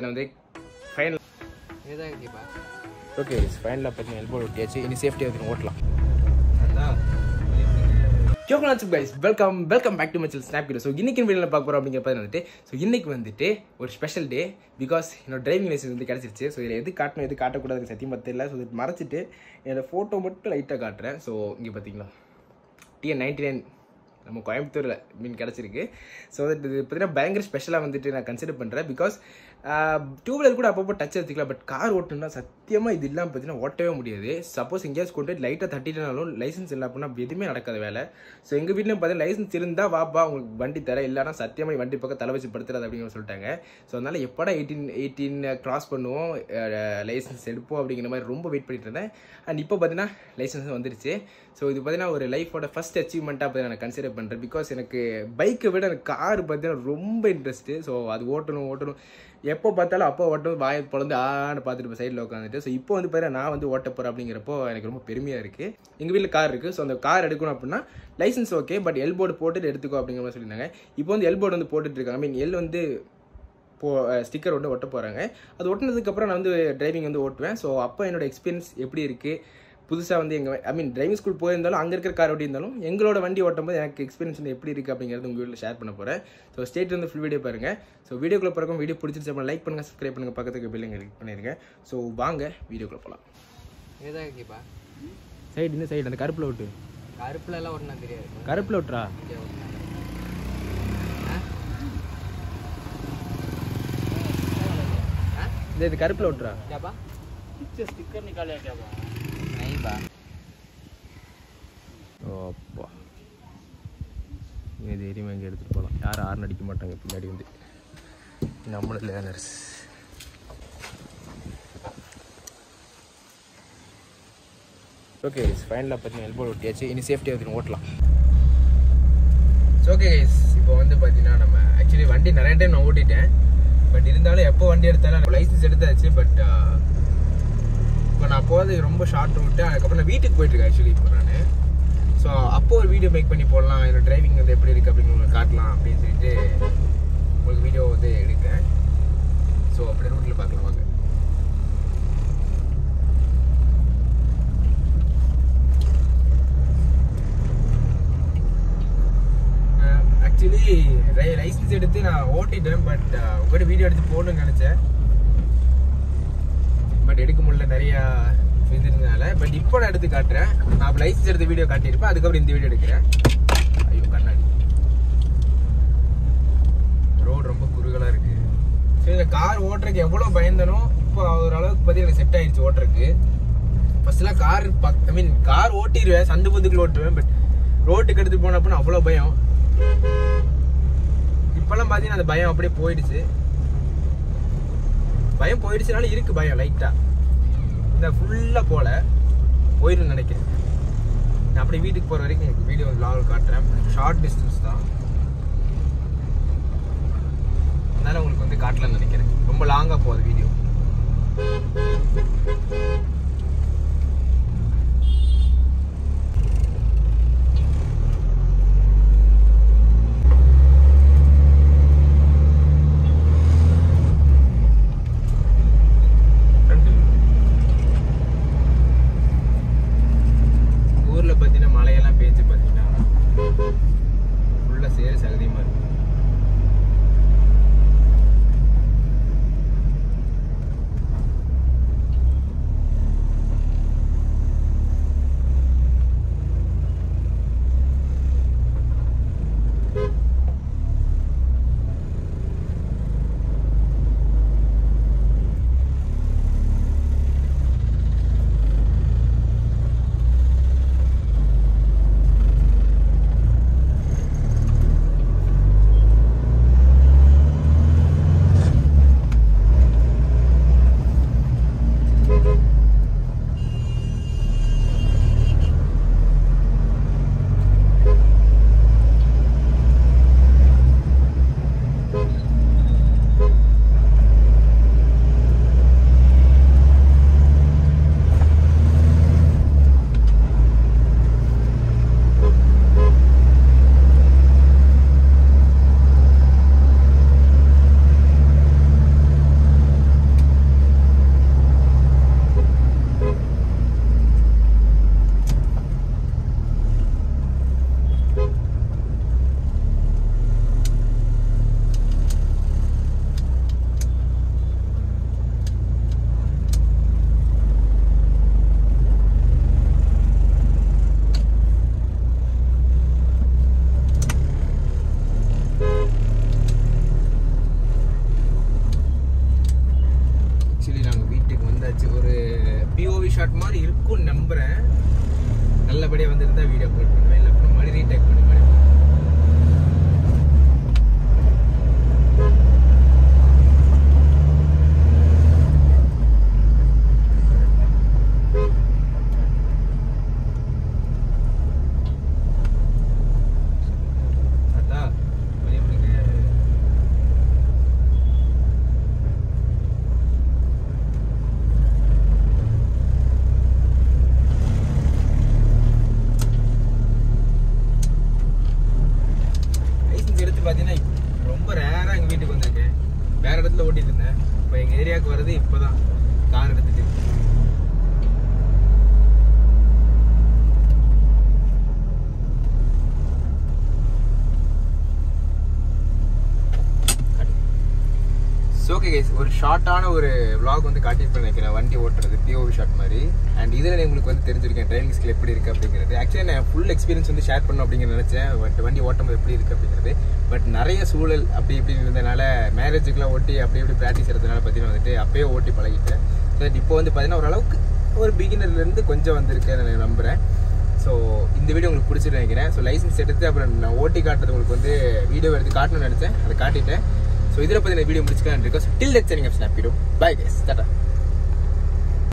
வந்து final okay ஃபைனலாக பார்த்தீங்கன்னா எல்போ ஒட்டியாச்சு. இனி சேஃப்டியாக வந்து ஓட்டலாம். வெல்கம் பேக் டு மச்சல் ஸ்னாப் கிட்ட. ஸோ இன்னைக்கு வீடியோவில் பார்க்க போகிறோம் அப்படிங்கிறப்ப வந்துட்டு இன்னைக்கு வந்துட்டு ஒரு ஸ்பெஷல் டே. பிகாஸ் என்னோட டிரைவிங் லைசன்ஸ் வந்து கிடச்சிருச்சு. ஸோ இதில் எது காட்டணும் எது காட்டக்கூடாது சத்தியம் பத்து இல்லை. ஸோ இது மறைச்சிட்டு என்னோட ஃபோட்டோ மட்டும் லைட்டாக காட்டுறேன். ஸோ இங்கே பார்த்தீங்களா TN99 நம்ம கோயம்புத்தூரில் மீன் கிடச்சிருக்கு. ஸோ இது பார்த்தீங்கன்னா பயங்கர ஸ்பெஷலாக வந்துட்டு நான் கன்சிடர் பண்ணுறேன். பிகாஸ் டூ வீலர் கூட அப்பப்போ டச் எடுத்துக்கலாம். பட் கார் ஓட்டணும்னா சத்தியமாக இது இல்லாமல் பார்த்தீங்கன்னா ஓட்டவே முடியாது. சப்போஸ் எங்கேயாவது கொண்டு லைட்டாக தட்டிட்டனாலும் லைசன்ஸ் இல்லை அப்படின்னா எதுவுமே நடக்காத வேலை. ஸோ எங்கள் வீட்டில் பார்த்தீங்கன்னா லைசன்ஸ் இருந்தால் வாப்பா உங்களுக்கு வண்டி தர, இல்லைனா சத்தியமாக வண்டி பக்கம் தலை வச்சு படுத்துறது அப்படின்னு சொல்லிட்டாங்க. ஸோ அதனால் எப்படா 18 கிராஸ் பண்ணுவோம் லைசன்ஸ் எடுப்போம் அப்படிங்கிற மாதிரி ரொம்ப வெயிட் பண்ணிட்டு இருந்தேன். அண்ட் இப்போ பார்த்தீங்கன்னா லைசன்ஸ் வந்துருச்சு. ஸோ இது பார்த்தீங்கன்னா ஒரு லைஃபோட ஃபஸ்ட் அச்சீவ்மெண்ட்டாக பார்த்தீங்கன்னா நான் கன்சிடர் பண்ணுறேன். பிகாஸ் எனக்கு பைக்கை விட எனக்கு கார் பார்த்தீங்கன்னா ரொம்ப இன்ட்ரெஸ்ட்டு. ஸோ அது ஓட்டணும் எப்போ பார்த்தாலும் அப்போ ஓட்டணும் வாயை பொழந்து ஆன்னு பார்த்துட்டு சைடில் உட்காந்துட்டு. ஸோ இப்போ வந்து பார்த்தீங்கன்னா நான் வந்து ஓட்ட போகிறேன் அப்படிங்கிறப்போ எனக்கு ரொம்ப பெருமையாக இருக்குது. எங்கள் வீட்டில் கார் இருக்குது. ஸோ அந்த கார் எடுக்கணும் அப்படின்னா லைசன்ஸ் ஓகே, பட் எல்போர்டு போட்டுட்டு எடுத்துக்கோ அப்படிங்கிற மாதிரி சொல்லியிருந்தாங்க. இப்போ வந்து எல்போர்டு வந்து போட்டுட்டு இருக்காங்க. ஐ மீன் எல் வந்து ஸ்டிக்கர் வந்து ஒட்ட போகிறாங்க. அது ஒட்டினதுக்கப்புறம் நான் வந்து டிரைவிங் வந்து ஓட்டுவேன். ஸோ அப்போ என்னோட எக்ஸ்பீரியன்ஸ் எப்படி இருக்குது, புதுசாக வந்து டிரைவிங் ஸ்கூல் போயிருந்தாலும் அங்கே இருக்கிற கார் ஓட்டி இருந்தாலும் எங்களோட வண்டி ஓட்டும் போது எனக்கு எக்ஸ்பீரியன்ஸ் வந்து எப்படி இருக்குது அப்படிங்கிறது உங்கள் வீட்டில் ஷேர் பண்ண போகிறேன். ஸோ ஸ்டேட் வந்து ஃபுல் வீடியோ பாருங்கள். ஸோ வீடியோக்குள்ளே பிறக்கும் வீடியோ பிடிச்சிருச்சு அப்படின்னா லைக் பண்ணுங்கள், சப்ஸ்கிரைப் பண்ணுங்கள், பக்கத்துக்கு பில்லுங்க கிளிக் பண்ணிடுங்க. ஸோ வாங்க வீடியோக்குள்ளே போகலாம். ஏதாக்கிப்பா சைடு இந்த சைடு அந்த கருப்பில் ஓட்டு. கருப்புல எல்லாம் ஒன்றா தெரியாது. கருப்பில் ஓட்டுறா இது கருப்பில் ஓட்டுறா. क्या स्टिकर निकाले क्या बा? नहीं बा. ஓப்பா இது எரியுமா இங்கே எடுத்துகிட்டு போகலாம். யாரும் ஆறு அடிக்க மாட்டாங்க பின்னாடி வந்து நம்மளும் லேர்னர்ஸ். ஓகே ஃபைனலாக பார்த்தீங்கன்னா எல்போ ஒட்டியாச்சு. இனி சேஃப்டியாக வந்து ஓட்டலாம். ஓகே இப்போ வந்து பார்த்தீங்கன்னா நம்ம ஆக்சுவலி வண்டி நிறைய டைம் நான் ஓட்டிட்டேன். பட் இருந்தாலும் எப்போ வண்டி எடுத்தாலும் லைசன்ஸ் எடுத்தாச்சு. பட் இப்போ நான் போகிறது ரொம்ப ஷார்ட் ரூட்டு. அதுக்கப்புறம் நான் வீட்டுக்கு போயிட்டுருக்கேன் ஆக்சுவலி இப்போ நான். ஸோ அப்போ ஒரு வீடியோ மேக் பண்ணி போடலாம், என்னோட டிரைவிங் வந்து எப்படி இருக்குது அப்படின்னு உங்களுக்கு காட்டலாம் அப்படின்னு சொல்லிட்டு உங்களுக்கு வீடியோ வந்து எடுக்கிறேன். ஸோ அப்படி ரூட்டில் பார்க்கலாம் வாங்க. ஆக்சுவலி லைசன்ஸ் எடுத்து நான் ஓட்டிட்டேன். பட் உங்கள்கிட்ட வீடியோ எடுத்து போடணும்னு நினச்சேன். பட் எடுக்க முடியல நிறையா இது இருந்ததுனால. பட் இப்போ நான் எடுத்து காட்டுறேன். நான் லைசன்ஸ் எடுத்த வீடியோ காட்டியிருப்பேன். அதுக்கப்புறம் இந்த வீடியோ எடுக்கிறேன். ஐயோ கண்ணாடி ரோடு ரொம்ப குறுகலாக இருக்குது. சரி இந்த கார் ஓட்டுறதுக்கு எவ்வளோ பயந்தனோ இப்போ ஓரளவுக்கு பற்றி எனக்கு செட் ஆகிடுச்சு ஓட்டுறதுக்கு. ஃபர்ஸ்ட்லாம் கார் ஓட்டிடுவேன், சந்து பந்துக்குள்ள ஓட்டுவேன். பட் ரோட்டுக்கு எடுத்து போனப்போ அவ்வளோ பயம். இப்போல்லாம் பார்த்தீங்கன்னா அந்த பயம் அப்படியே போயிடுச்சு. பயம் போயிடுச்சுனாலும் இருக்குது பயம் லைட்டாக. இந்த ஃபுல்லாக போயிடும் நினைக்கிறேன். நான் அப்படியே வீட்டுக்கு போகிற வரைக்கும் உங்களுக்கு வீடியோ வ்ளாக் காட்டுறேன். ஷார்ட் டிஸ்டன்ஸ் தான், அதனால் உங்களுக்கு வந்து காட்டலாம்னு நினைக்கிறேன். ரொம்ப லாங்காக போகுது வீடியோ. ஷாட் மாதிரி இருக்கும்னு நம்புறேன். நல்லபடியா வந்திருந்தா வீடியோ அப்லோட் பண்ணுவேன், இல்லை அப்புறம் மாதிரி ரீடேக் பண்ணுவேன். பார்த்தீங்கன்னா ரொம்ப ரேராக எங்கள் வீட்டுக்கு வந்திருக்கேன். வேற இடத்துல ஓட்டிட்டு இருந்தேன். இப்போ எங்கள் ஏரியாவுக்கு வர்றது இப்போதான் கார் எடுத்துட்டு. ஓகே கைஸ், ஒரு ஷார்ட்டான ஒரு vlog வந்து காட்டிட்டு நினைக்கிறேன், வண்டி ஓட்டுறது POV ஷாட் மாதிரி. அண்ட் இதில் உங்களுக்கு வந்து தெரிஞ்சிருக்கேன் டிரைவிங் ஸ்கில் எப்படி இருக்குது அப்படிங்கிறது. ஆக்சுவலி நான் ஃபுல் எக்ஸ்பீரியன்ஸ் வந்து ஷேர் பண்ணணும் அப்படிங்கிற நினச்சேன், பட் வண்டி ஓட்டும்போது எப்படி இருக்குது அப்படிங்கிறது. பட் நிறைய சூழல் அப்படி இப்படின்னு இருந்ததுனால மேரேஜுக்குலாம் ஓட்டி அப்படி இப்படி ப்ராக்டிஸ் எடுத்ததுனால பார்த்தீங்கன்னா வந்துட்டு அப்பயே ஓட்டி பழகிட்டேன். ஸோ இப்போ வந்து பார்த்தீங்கன்னா ஓரளவுக்கு ஒரு பிகினர்லேருந்து கொஞ்சம் வந்திருக்கேன் நான் நம்புகிறேன். ஸோ இந்த வீடியோ உங்களுக்கு பிடிச்சிட்டு நினைக்கிறேன். ஸோ லைசன்ஸ் எடுத்து அப்புறம் நான் ஓட்டி காட்டுறது உங்களுக்கு வந்து வீடியோ எடுத்து காட்டணும்னு நினச்சேன், அதை காட்டிட்டேன். ஸோ இதில் பற்றி நான் வீடியோ முடிச்சுக்கலாம் இருக்கேன். So till that's ending of snap video. Bye guys, Tata.